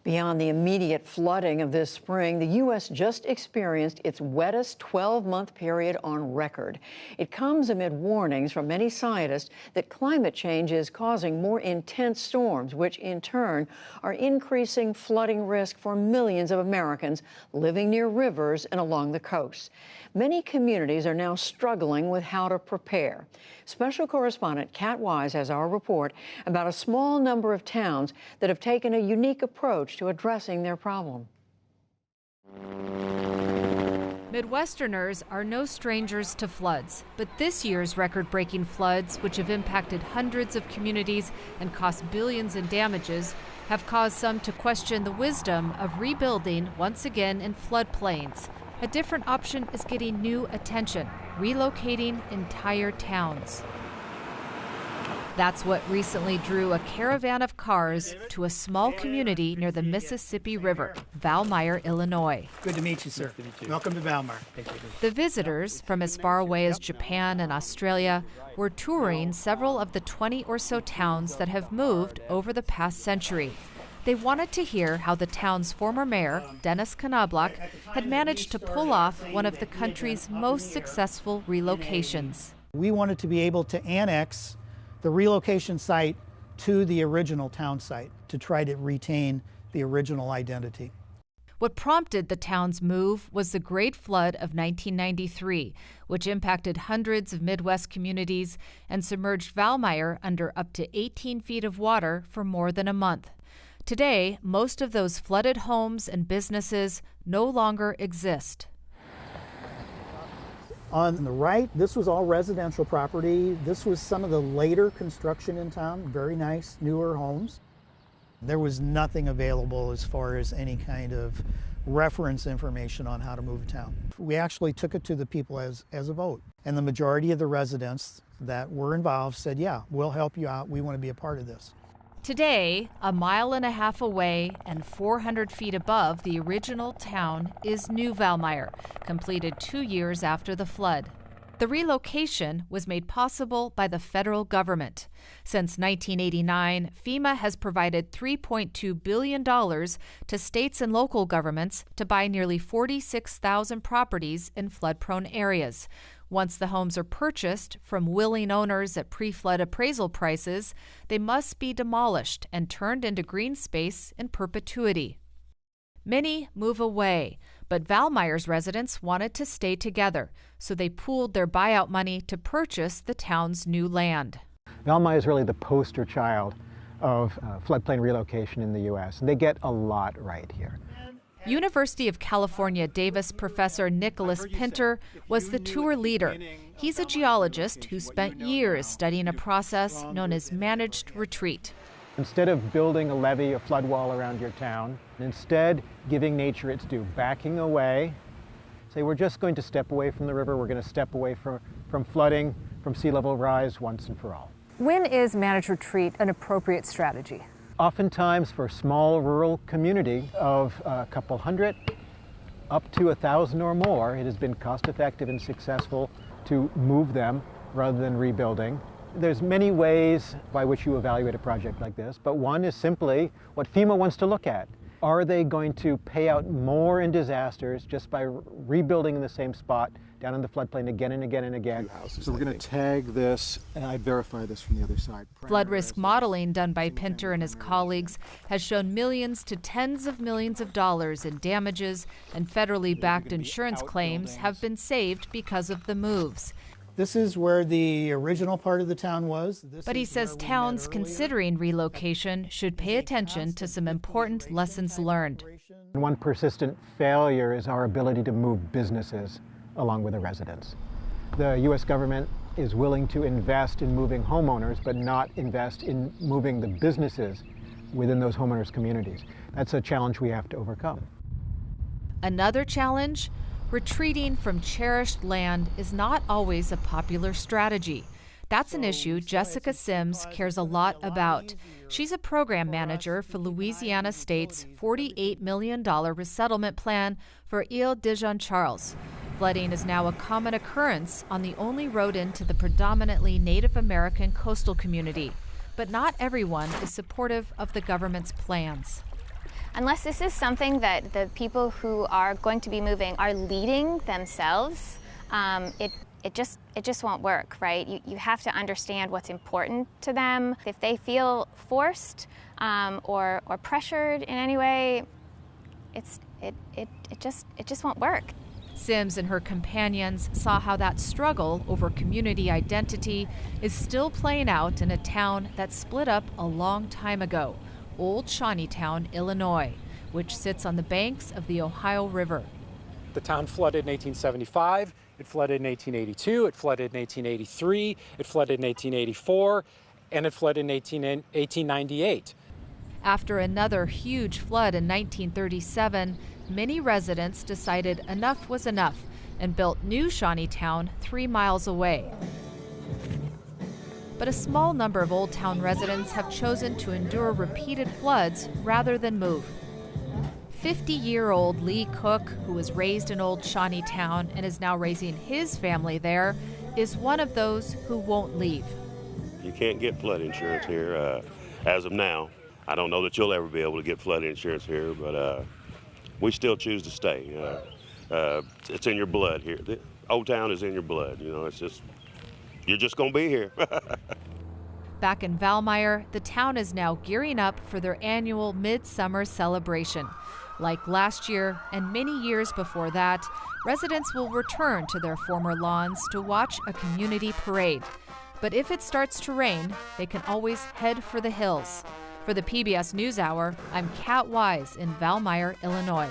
Beyond the immediate flooding of this spring, the U.S. just experienced its wettest 12-month period on record. It comes amid warnings from many scientists that climate change is causing more intense storms, which in turn are increasing flooding risk for millions of Americans living near rivers and along the coast. Many communities are now struggling with how to prepare. Special correspondent Kat Wise has our report about a small number of towns that have taken a unique approach to addressing their problem. Midwesterners are no strangers to floods, but this year's record-breaking floods, which have impacted hundreds of communities and cost billions in damages, have caused some to question the wisdom of rebuilding once again in floodplains. A different option is getting new attention: relocating entire towns. That's what recently drew a caravan of cars to a small community near the Mississippi River, Valmeyer, Illinois. Good to meet you, sir. Nice to meet you. Welcome to Valmeyer. Thank you. The visitors from as far away as Japan and Australia were touring several of the 20 or so towns that have moved over the past century. They wanted to hear how the town's former mayor, Dennis Knobloch, had managed to pull off one of the country's most successful relocations. We wanted to be able to annex the relocation site to the original town site to try to retain the original identity. What prompted the town's move was the Great Flood of 1993, which impacted hundreds of Midwest communities and submerged Valmeyer under up to 18 feet of water for more than a month. Today, most of those flooded homes and businesses no longer exist. On the right, this was all residential property. This was some of the later construction in town, very nice, newer homes. There was nothing available as far as any kind of reference information on how to move a town. We actually took it to the people as a vote. And the majority of the residents that were involved said, yeah, we'll help you out. We want to be a part of this. Today, a mile and a half away and 400 feet above the original town is New Valmeyer, completed 2 years after the flood. The relocation was made possible by the federal government. Since 1989, FEMA has provided $3.2 billion to states and local governments to buy nearly 46,000 properties in flood-prone areas. Once the homes are purchased from willing owners at pre-flood appraisal prices, they must be demolished and turned into green space in perpetuity. Many move away, but Valmeyer's residents wanted to stay together, so they pooled their buyout money to purchase the town's new land. Valmeyer is really the poster child of floodplain relocation in the U.S., and they get a lot right here. University of California Davis professor Nicholas Pinter was the tour leader. He's a geologist who spent years studying a process known as managed retreat. Instead of building a levee or flood wall around your town, instead giving nature its due, backing away, say we're just going to step away from the river, we're going to step away from flooding, from sea level rise once and for all. When is managed retreat an appropriate strategy? Oftentimes for a small rural community of a couple hundred up to 1,000 or more, it has been cost effective and successful to move them rather than rebuilding. There's many ways by which you evaluate a project like this, but one is simply what FEMA wants to look at. Are they going to pay out more in disasters just by rebuilding in the same spot down in the floodplain again and again and again? So we're going to tag this, and I verify this from the other side. Flood risk modeling done by Pinter and his colleagues has shown millions to tens of millions of dollars in damages, and federally backed insurance claims have been saved because of the moves. This is where the original part of the town was. But he says towns considering relocation should pay attention to some important lessons learned. One persistent failure is our ability to move businesses along with the residents. The U.S. government is willing to invest in moving homeowners, but not invest in moving the businesses within those homeowners' communities. That's a challenge we have to overcome. Another challenge? Retreating from cherished land is not always a popular strategy. That's an issue Jessica Sims cares a lot about. She's a program manager for Louisiana State's $48 million resettlement plan for Île-de-Jean-Charles. Flooding is now a common occurrence on the only road into the predominantly Native American coastal community. But not everyone is supportive of the government's plans. Unless this is something that the people who are going to be moving are leading themselves, it just won't work, right? You have to understand what's important to them. If they feel forced or pressured in any way, it just won't work. Sims and her companions saw how that struggle over community identity is still playing out in a town that split up a long time ago, Old Shawneetown, Illinois, which sits on the banks of the Ohio River. The town flooded in 1875, it flooded in 1882, it flooded in 1883, it flooded in 1884, and it flooded in 1898. After another huge flood in 1937, many residents decided enough was enough and built new Shawneetown 3 miles away. But a small number of Old Town residents have chosen to endure repeated floods rather than move. 50-year-old Lee Cook, who was raised in Old Shawneetown and is now raising his family there, is one of those who won't leave. You can't get flood insurance here as of now. I don't know that you'll ever be able to get flood insurance here, but we still choose to stay. It's in your blood here. The Old Town is in your blood. You know, it's just, you're just going to be here. Back in Valmeyer, the town is now gearing up for their annual midsummer celebration. Like last year and many years before that, residents will return to their former lawns to watch a community parade. But if it starts to rain, they can always head for the hills. For the PBS NewsHour, I'm Kat Wise in Valmeyer, Illinois.